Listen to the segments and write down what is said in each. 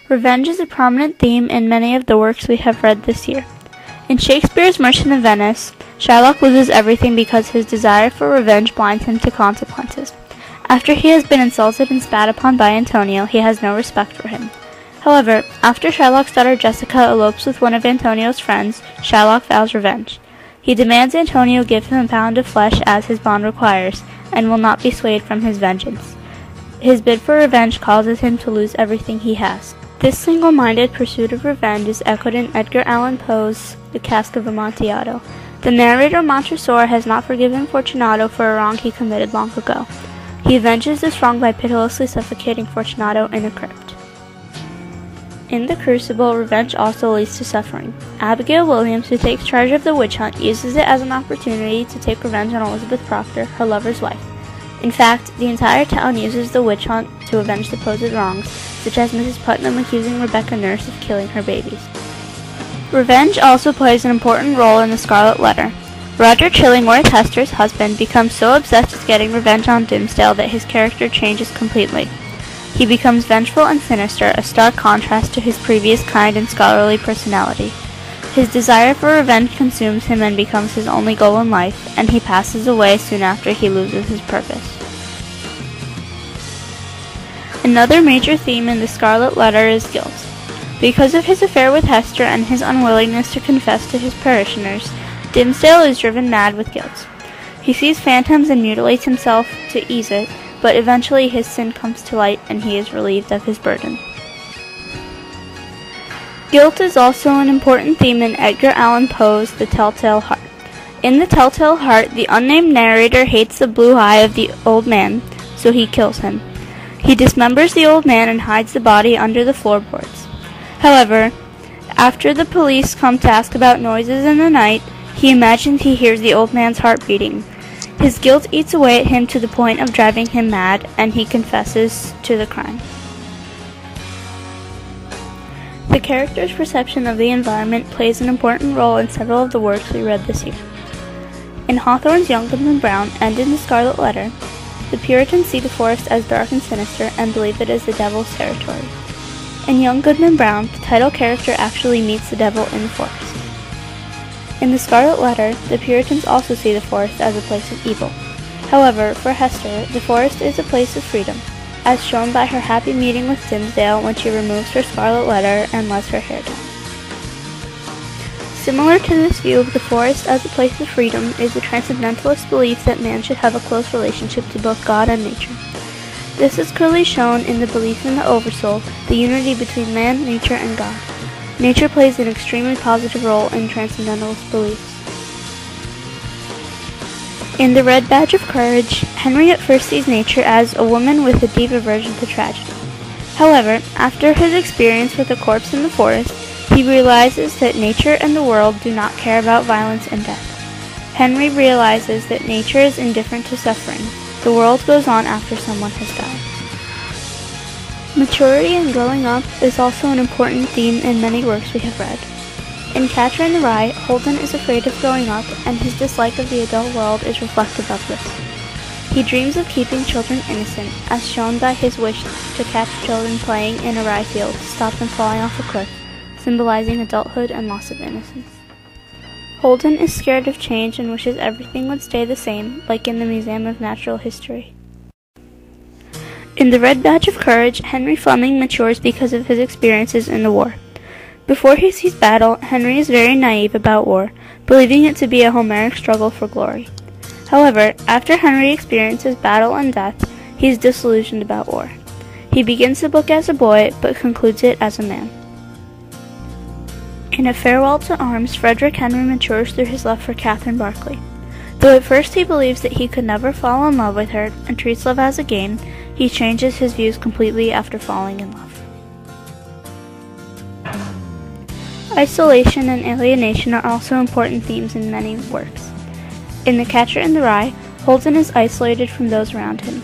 Revenge is a prominent theme in many of the works we have read this year. In Shakespeare's Merchant of Venice, Shylock loses everything because his desire for revenge blinds him to consequences. After he has been insulted and spat upon by Antonio, he has no respect for him. However, after Shylock's daughter Jessica elopes with one of Antonio's friends, Shylock vows revenge. He demands Antonio give him a pound of flesh as his bond requires, and will not be swayed from his vengeance. His bid for revenge causes him to lose everything he has. This single-minded pursuit of revenge is echoed in Edgar Allan Poe's The Cask of Amontillado. The narrator Montresor has not forgiven Fortunato for a wrong he committed long ago. He avenges this wrong by pitilessly suffocating Fortunato in a crypt. In The Crucible, revenge also leads to suffering. Abigail Williams, who takes charge of the witch hunt, uses it as an opportunity to take revenge on Elizabeth Proctor, her lover's wife. In fact, the entire town uses the witch hunt to avenge supposed wrongs, such as Mrs. Putnam accusing Rebecca Nurse of killing her babies. Revenge also plays an important role in The Scarlet Letter. Roger Chillingworth, Hester's husband, becomes so obsessed with getting revenge on Dimmesdale that his character changes completely. He becomes vengeful and sinister, a stark contrast to his previous kind and scholarly personality. His desire for revenge consumes him and becomes his only goal in life, and he passes away soon after he loses his purpose. Another major theme in The Scarlet Letter is guilt. Because of his affair with Hester and his unwillingness to confess to his parishioners, Dimmesdale is driven mad with guilt. He sees phantoms and mutilates himself to ease it, but eventually his sin comes to light and he is relieved of his burden. Guilt is also an important theme in Edgar Allan Poe's The Telltale Heart. In The Telltale Heart, the unnamed narrator hates the blue eye of the old man, so he kills him. He dismembers the old man and hides the body under the floorboards. However, after the police come to ask about noises in the night, he imagines he hears the old man's heart beating. His guilt eats away at him to the point of driving him mad, and he confesses to the crime. The character's perception of the environment plays an important role in several of the works we read this year. In Hawthorne's Young Goodman Brown and in The Scarlet Letter, the Puritans see the forest as dark and sinister and believe it is the devil's territory. In Young Goodman Brown, the title character actually meets the devil in the forest. In The Scarlet Letter, the Puritans also see the forest as a place of evil. However, for Hester, the forest is a place of freedom, as shown by her happy meeting with Dimmesdale when she removes her scarlet letter and lets her hair down. Similar to this view of the forest as a place of freedom is the transcendentalist belief that man should have a close relationship to both God and nature. This is clearly shown in the belief in the Oversoul, the unity between man, nature, and God. Nature plays an extremely positive role in transcendentalist beliefs. In The Red Badge of Courage, Henry at first sees nature as a woman with a deep aversion to tragedy. However, after his experience with a corpse in the forest, he realizes that nature and the world do not care about violence and death. Henry realizes that nature is indifferent to suffering. The world goes on after someone has died. Maturity and growing up is also an important theme in many works we have read. In Catcher in the Rye, Holden is afraid of growing up, and his dislike of the adult world is reflective of this. He dreams of keeping children innocent, as shown by his wish to catch children playing in a rye field to stop them falling off a cliff, symbolizing adulthood and loss of innocence. Holden is scared of change and wishes everything would stay the same, like in the Museum of Natural History. In The Red Badge of Courage, Henry Fleming matures because of his experiences in the war. Before he sees battle, Henry is very naive about war, believing it to be a Homeric struggle for glory. However, after Henry experiences battle and death, he is disillusioned about war. He begins the book as a boy, but concludes it as a man. In A Farewell to Arms, Frederick Henry matures through his love for Catherine Barclay. Though at first he believes that he could never fall in love with her and treats love as a game, he changes his views completely after falling in love. Isolation and alienation are also important themes in many works. In The Catcher in the Rye, Holden is isolated from those around him.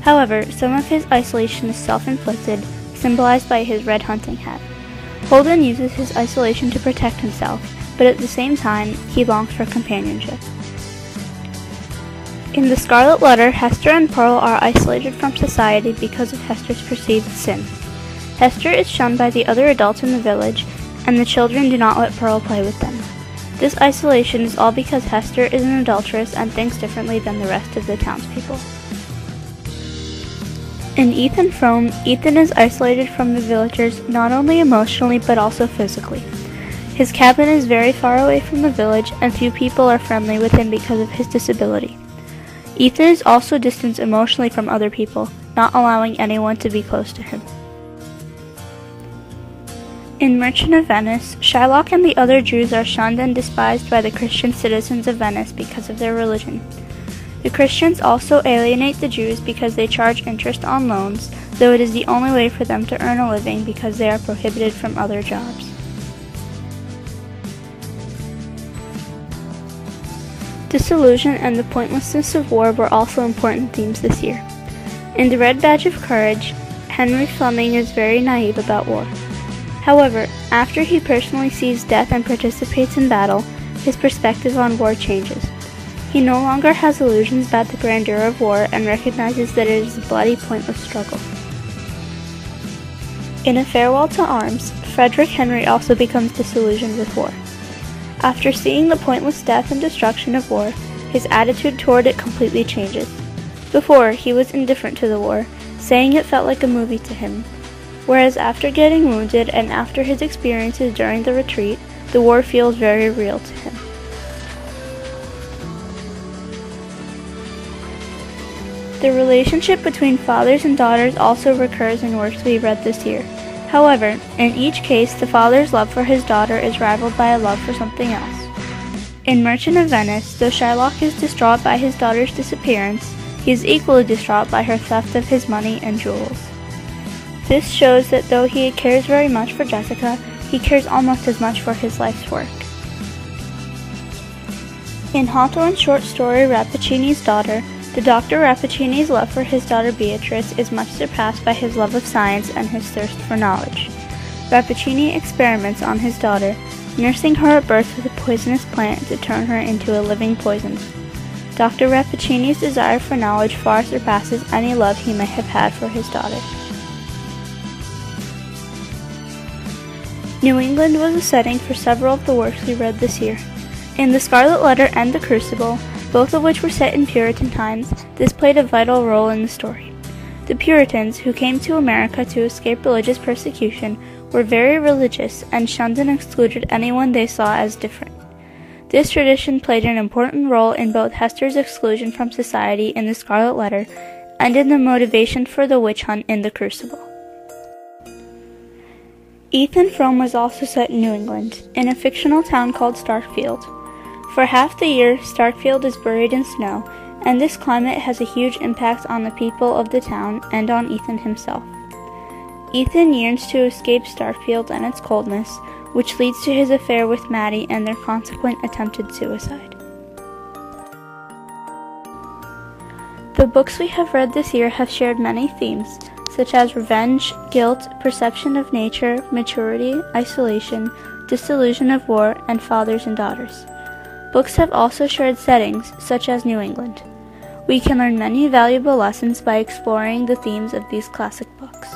However, some of his isolation is self-inflicted, symbolized by his red hunting hat. Holden uses his isolation to protect himself, but at the same time, he longs for companionship. In The Scarlet Letter, Hester and Pearl are isolated from society because of Hester's perceived sin. Hester is shunned by the other adults in the village, and the children do not let Pearl play with them. This isolation is all because Hester is an adulteress and thinks differently than the rest of the townspeople. In Ethan Frome, Ethan is isolated from the villagers not only emotionally but also physically. His cabin is very far away from the village, and few people are friendly with him because of his disability. Ethan is also distanced emotionally from other people, not allowing anyone to be close to him. In Merchant of Venice, Shylock and the other Jews are shunned and despised by the Christian citizens of Venice because of their religion. The Christians also alienate the Jews because they charge interest on loans, though it is the only way for them to earn a living because they are prohibited from other jobs. Disillusion and the pointlessness of war were also important themes this year. In The Red Badge of Courage, Henry Fleming is very naive about war. However, after he personally sees death and participates in battle, his perspective on war changes. He no longer has illusions about the grandeur of war and recognizes that it is a bloody, pointless struggle. In A Farewell to Arms, Frederick Henry also becomes disillusioned with war. After seeing the pointless death and destruction of war, his attitude toward it completely changes. Before, he was indifferent to the war, saying it felt like a movie to him. Whereas after getting wounded and after his experiences during the retreat, the war feels very real to him. The relationship between fathers and daughters also recurs in works we read this year. However, in each case, the father's love for his daughter is rivaled by a love for something else. In Merchant of Venice, though Shylock is distraught by his daughter's disappearance, he is equally distraught by her theft of his money and jewels. This shows that though he cares very much for Jessica, he cares almost as much for his life's work. In Hawthorne's short story Rappaccini's Daughter, the Dr. Rappaccini's love for his daughter Beatrice is much surpassed by his love of science and his thirst for knowledge. Rappaccini experiments on his daughter, nursing her at birth with a poisonous plant to turn her into a living poison. Dr. Rappaccini's desire for knowledge far surpasses any love he may have had for his daughter. New England was a setting for several of the works we read this year. In The Scarlet Letter and The Crucible, both of which were set in Puritan times, this played a vital role in the story. The Puritans, who came to America to escape religious persecution, were very religious and shunned and excluded anyone they saw as different. This tradition played an important role in both Hester's exclusion from society in The Scarlet Letter and in the motivation for the witch hunt in The Crucible. Ethan Frome was also set in New England, in a fictional town called Starkfield. For half the year, Starkfield is buried in snow, and this climate has a huge impact on the people of the town and on Ethan himself. Ethan yearns to escape Starkfield and its coldness, which leads to his affair with Maddie and their consequent attempted suicide. The books we have read this year have shared many themes, such as revenge, guilt, perception of nature, maturity, isolation, disillusion of war, and fathers and daughters. Books have also shared settings, such as New England. We can learn many valuable lessons by exploring the themes of these classic books.